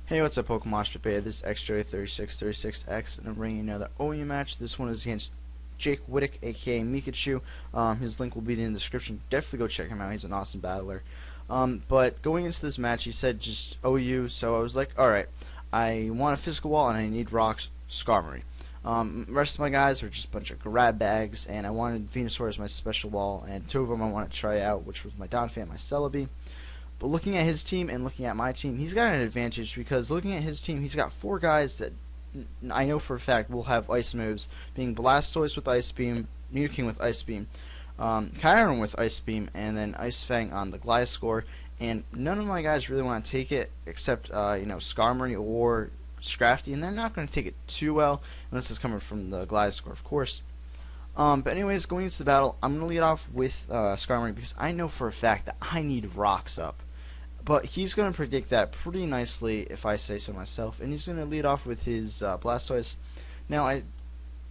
Hey, what's up, Pokemoshpitbeta? This is xJoey3636x, and I'm bringing you another OU match. This one is against Jake Whittick, aka Meekahchu. His link will be in the description. Definitely go check him out. He's an awesome battler. But going into this match, he said just OU, so I was like, alright, I want a physical wall and I need rocks, Skarmory. Rest of my guys were just a bunch of grab bags, and I wanted Venusaur as my special wall, and two of them I wanted to try out, which was my Donphan and my Celebi. But looking at his team and looking at my team, he's got an advantage because looking at his team, he's got four guys that I know for a fact will have ice moves, being Blastoise with Ice Beam, Mewtwo with Ice Beam, Kyurem with Ice Beam, and then Ice Fang on the Gliscor. And none of my guys really want to take it except Skarmory or Scrafty, and they're not going to take it too well unless it's coming from the Gliscor, of course. But anyways, going into the battle, I'm going to lead off with Skarmory because I know for a fact that I need rocks up. But he's going to predict that pretty nicely, if I say so myself, and he's going to lead off with his Blastoise. Now, I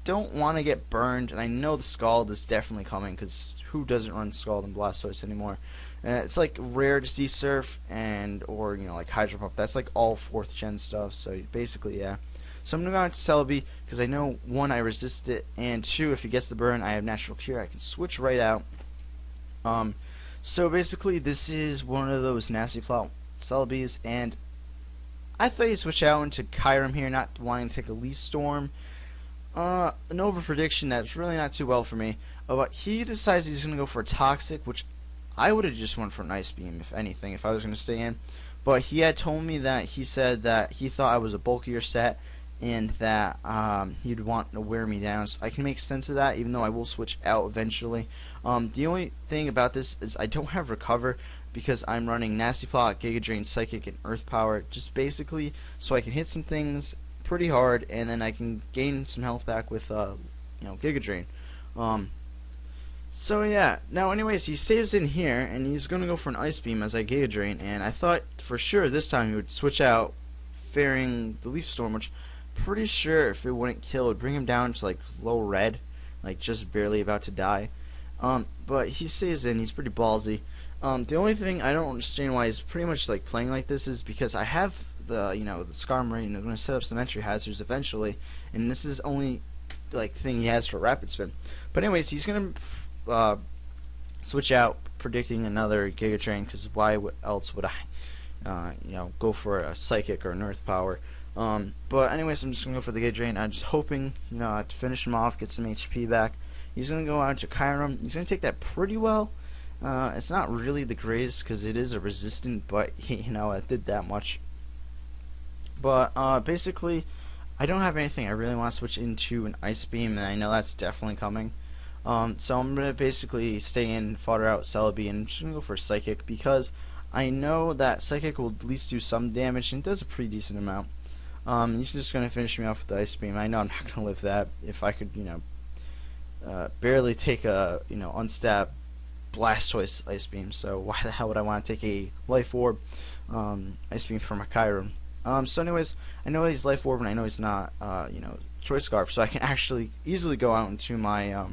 don't want to get burned, and I know the Scald is definitely coming, because who doesn't run Scald and Blastoise anymore? It's like rare to see Surf, or like Hydro Pump. That's like all 4th gen stuff, so basically, yeah. So I'm going to go on to Celebi, because I know, 1, I resist it, and 2, if he gets the burn, I have Natural Cure. I can switch right out. So basically, this is one of those nasty plot Celebis, and I thought you'd switch out into Kyurem here, not wanting to take a Leaf Storm. An over prediction that's really not too well for me. But he decides he's going to go for a Toxic, which I would have just went for an Ice Beam, if anything, if I was going to stay in. But he had told me that he said that he thought I was a bulkier set, and that he'd want to wear me down. So I can make sense of that, even though I will switch out eventually. The only thing about this is I don't have Recover because I'm running Nasty Plot, Giga Drain, Psychic, and Earth Power, just basically so I can hit some things pretty hard, and then I can gain some health back with Giga Drain. So yeah, now anyways, he stays in here, and he's going to go for an Ice Beam as I Giga Drain, and I thought for sure this time he would switch out, fearing the Leaf Storm, which pretty sure if it wouldn't kill, it would bring him down to like low red, like just barely about to die. But he stays in. He's pretty ballsy. The only thing I don't understand why he's pretty much like playing like this is because I have the the Skarmory, and I'm going to set up some entry hazards eventually, and this is only like thing he has for Rapid Spin. But anyways, he's going to switch out, predicting another Giga Drain, because why else would I go for a Psychic or an Earth Power? But anyways, I'm just going to go for the Giga Drain. I'm just hoping, to finish him off, get some HP back. He's going to go out to Kyurem. He's going to take that pretty well. It's not really the greatest because it is a resistant, but, it did that much. But, basically, I don't have anything. I really want to switch into an Ice Beam, and I know that's definitely coming. So I'm going to basically stay in, fodder out Celebi, and I'm just going to go for Psychic because I know that Psychic will at least do some damage, and it does a pretty decent amount. He's just going to finish me off with the Ice Beam. I know I'm not going to live that. If I could, barely take a, unstabbed Blastoise Ice Beam. So why the hell would I want to take a Life Orb Ice Beam from a Kyurem? So anyways, I know he's Life Orb, and I know he's not, Choice Scarf. So I can actually easily go out into my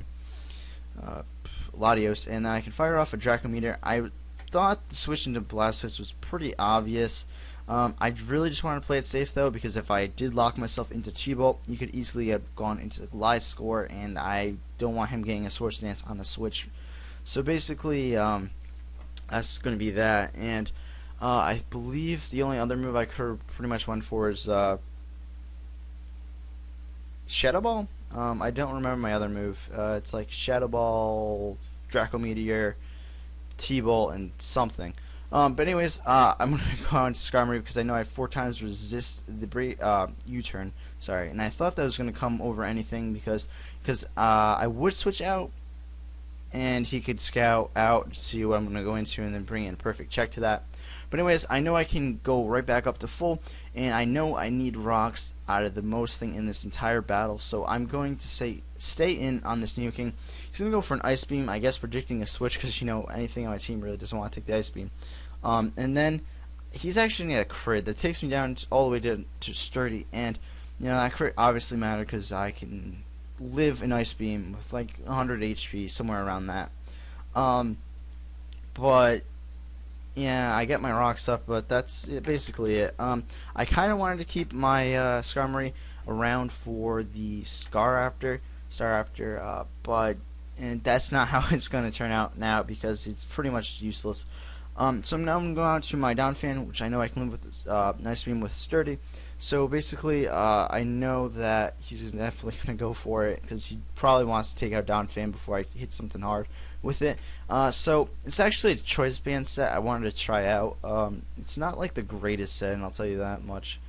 Latios, and then I can fire off a Draco Meteor. I thought the switch into Blastoise was pretty obvious. I really just want to play it safe though, because if I did lock myself into T-Bolt, you could easily have gone into the Gliscor, and I don't want him getting a Swords Dance on the switch. So basically, that's going to be that. And I believe the only other move I could have pretty much went for is Shadow Ball. I don't remember my other move. It's like Shadow Ball, Draco Meteor, T-Bolt, and something. But anyways, I'm going to go on to Skarmory because I know I have 4 times resist the U-turn. Sorry, and I thought that was going to come over anything because I would switch out, and he could scout out to see what I'm going to go into, and then bring in a perfect check to that. But anyways, I know I can go right back up to full, and I know I need rocks out of the most thing in this entire battle, so I'm going to stay in on this Nuking. He's going to go for an Ice Beam, I guess predicting a switch, because anything on my team really doesn't want to take the Ice Beam. And then he's actually going to get a crit that takes me down all the way to Sturdy, and that crit obviously matters because I can live an Ice Beam with like 100 HP, somewhere around that. But yeah, I get my rocks up, but that's basically it. I kind of wanted to keep my Skarmory around for the Staraptor, but and that's not how it's going to turn out now because it's pretty much useless. So now I'm going to go on to my down fan, which I know I can live with Nice Beam with Sturdy. So basically, I know that he's definitely going to go for it because he probably wants to take out down fan before I hit something hard with it. So it's actually a choice band set I wanted to try out. It's not like the greatest set, and I'll tell you that much.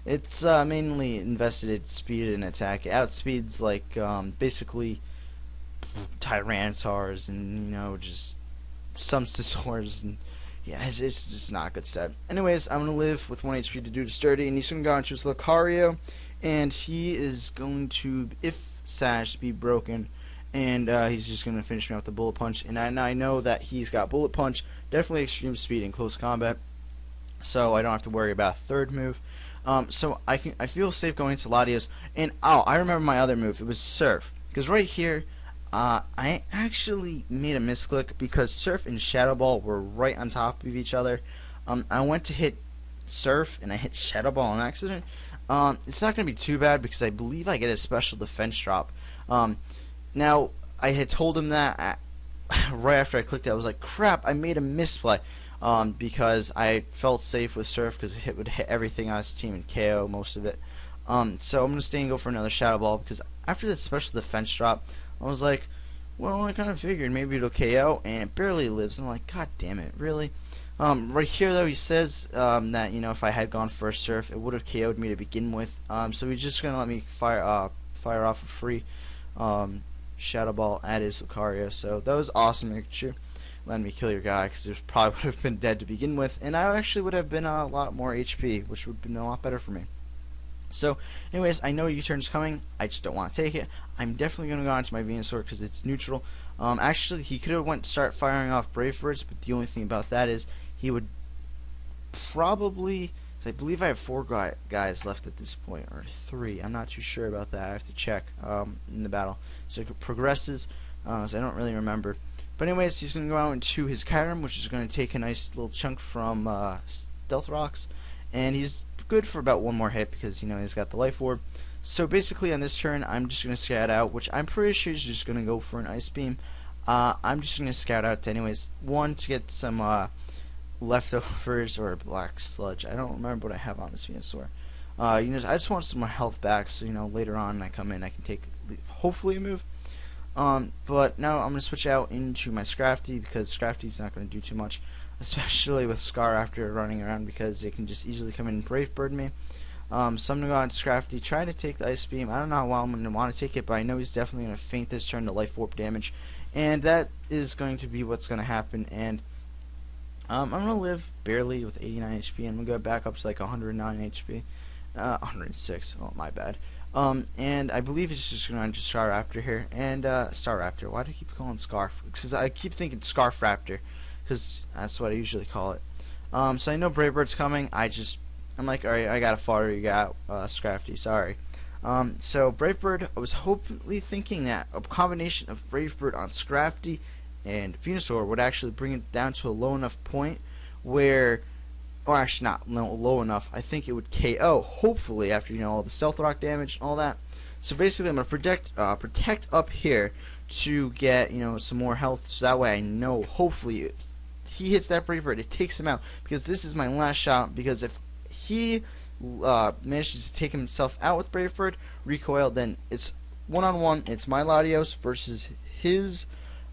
It's mainly invested in speed and attack. It outspeeds like basically Tyrantars and just some Scizors, and yeah, it's just not a good set. Anyways, I'm gonna live with 1 HP to do to Sturdy, and he's gonna go into his Lucario, and he is going to, if Sash be broken, and he's just gonna finish me out with the Bullet Punch. And I know that he's got Bullet Punch, definitely extreme speed in close combat, so I don't have to worry about a third move. So I feel safe going into Latios, and oh, I remember my other move. It was Surf, because right here. I actually made a misclick because Surf and Shadow Ball were right on top of each other. I went to hit Surf and I hit Shadow Ball on accident. It's not going to be too bad because I believe I get a special defense drop. Now, I had told him that right after I clicked it. I was like, crap, I made a misplay. Because I felt safe with Surf because it would hit everything on his team and KO most of it. So I'm going to stay and go for another Shadow Ball because after that special defense drop, I was like, well, I kind of figured maybe it'll KO, and it barely lives. I'm like, god damn it, really? Right here, though, he says that, if I had gone for a Surf, it would have KO'd me to begin with. So he's just going to let me fire off a free Shadow Ball at his Lucario. So that was awesome, Meekahchu, letting me kill your guy, because it probably would have been dead to begin with, and I actually would have been a lot more HP, which would have been a lot better for me. So, anyways, I know U-turn's coming. I just don't want to take it. I'm definitely going to go on to my Venusaur because it's neutral. Actually, he could have start firing off Brave Birds, but the only thing about that is he would probably... I believe I have 4 guys left at this point, or 3. I'm not too sure about that. I have to check in the battle. So it progresses, so I don't really remember. But anyways, he's going to go out into his Kyurem, which is going to take a nice little chunk from Stealth Rocks, and he's good for about 1 more hit because he's got the Life Orb. So basically on this turn I'm just going to scout out, which I'm pretty sure he's just going to go for an Ice Beam. I'm just going to scout out to anyways, 1 to get some leftovers or Black Sludge. I don't remember what I have on this Venusaur. I just want some more health back so later on when I come in I can take hopefully a move. But now I'm going to switch out into my Scrafty because Scrafty's not going to do too much, especially with Scar after running around because they can just easily come in and Brave Bird me. So I'm going to go on to Scrafty, try to take the Ice Beam. I don't know how well I'm going to want to take it, but I know he's definitely going to faint this turn to Life Orb damage, and that is going to be what's going to happen. And I'm going to live barely with 89 HP, and I'm going to go back up to like 109 HP. 106, oh my bad. And I believe it's just going to Staraptor here, and Staraptor. Why do I keep calling Scarf? Because I keep thinking Scarf Raptor, because that's what I usually call it. So I know Brave Bird's coming. I'm like, alright, I got a fodder, you got Scrafty, sorry. So Brave Bird, I was hopefully thinking that a combination of Brave Bird on Scrafty and Venusaur would actually bring it down to a low enough point where, or actually not low enough, I think it would KO, hopefully, after all the Stealth Rock damage and all that. So basically I'm going to protect up here to get some more health, so that way I know hopefully if he hits that Brave Bird, it takes him out, because this is my last shot, because if he manages to take himself out with Brave Bird, recoil, then it's one-on-one, it's my Latios versus his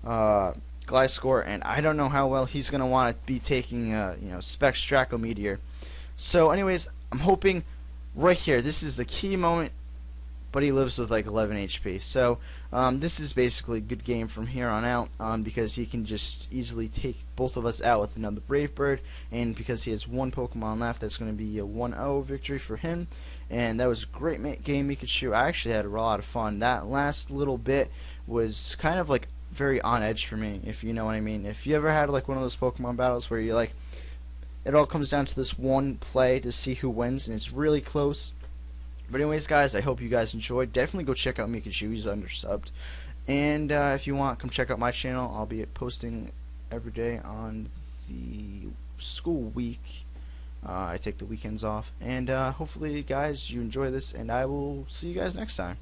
Gliscor, and I don't know how well he's going to want to be taking Specs Draco Meteor. So anyways, I'm hoping right here, this is the key moment, but he lives with like 11 HP. So this is basically a good game from here on out, because he can just easily take both of us out with another Brave Bird, and because he has 1 Pokemon left, that's going to be a 1-0 victory for him. And that was a great game, Meekahchu. I actually had a lot of fun. That last little bit was kind of like very on edge for me, if you know what I mean. If you ever had like one of those Pokemon battles where you like, it all comes down to this one play to see who wins, and it's really close. But anyways, guys, I hope you guys enjoyed. Definitely go check out Meekahchu. He's undersubbed. And if you want, come check out my channel. I'll be posting every day on the school week. I take the weekends off, and hopefully, guys, you enjoy this, and I will see you guys next time.